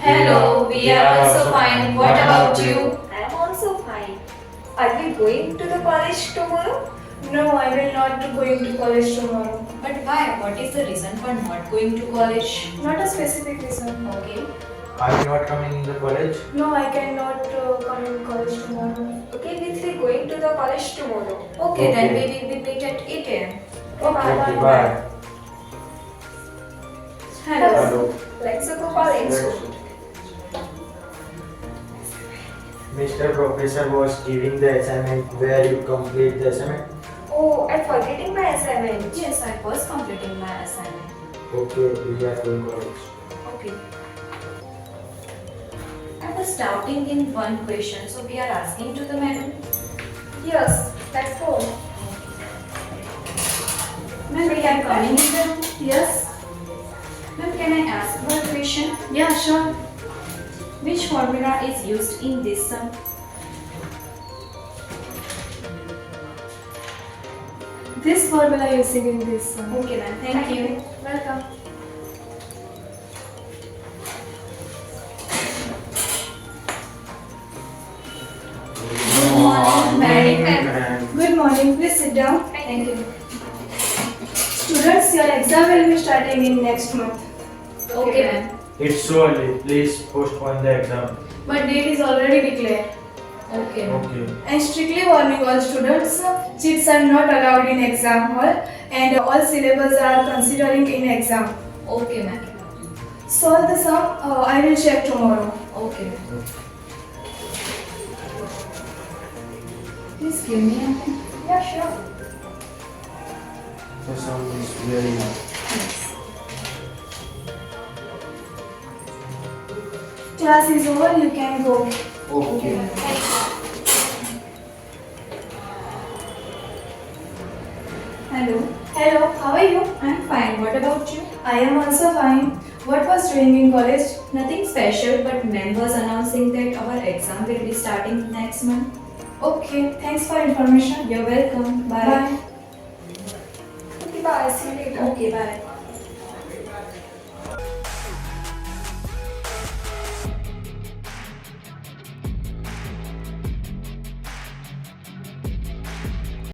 Hello, we are also fine. What about you? I am also fine. Are you going to the college tomorrow? No, I will not be going to college tomorrow. But why? What is the reason for not going to college? Not a specific reason. Okay. Are you not coming in the college? No, I cannot come in college tomorrow. Okay, we three going to the college tomorrow. Okay, then Okay. we will be meet at 8 a.m. Okay, bye. Hello. Hello. Let's go college. Mr. Professor was giving the assignment where you complete the assignment. Oh, I'm forgetting my assignment. Yes, I was completing my assignment. Okay, we are going college. Okay. I was doubting in one question, so we are asking to the madam. Yes, let's go. Ma'am, we are coming in the. Yes? Ma'am, can I ask one question? Yeah, sure. Which formula is used in this sum? This formula using in this. Okay, ma'am. Thank you. Welcome. Good morning, madam. Good morning. Please sit down. Thank you. Students, your exam will be starting in next month. Okay, ma'am. It's so early. Please postpone the exam. But date is already declared. Okay. Okay. And strictly warning all students, cheats are not allowed in exam hall and all syllabus are considering in exam. Okay, ma'am. Solve the sum, I will check tomorrow. Okay, ma'am. Please give me a pen. Yeah, sure. The sound is very hard. Yes. Class is over, you can go. Okay. Hello. Hello, how are you? I'm fine. What about you? I am also fine. What was doing in college? Nothing special, but ma'am was announcing that our exam will be starting next month. Okay, thanks for information. You're welcome. Bye. Bye. Okay, bye. See you later. Okay, bye.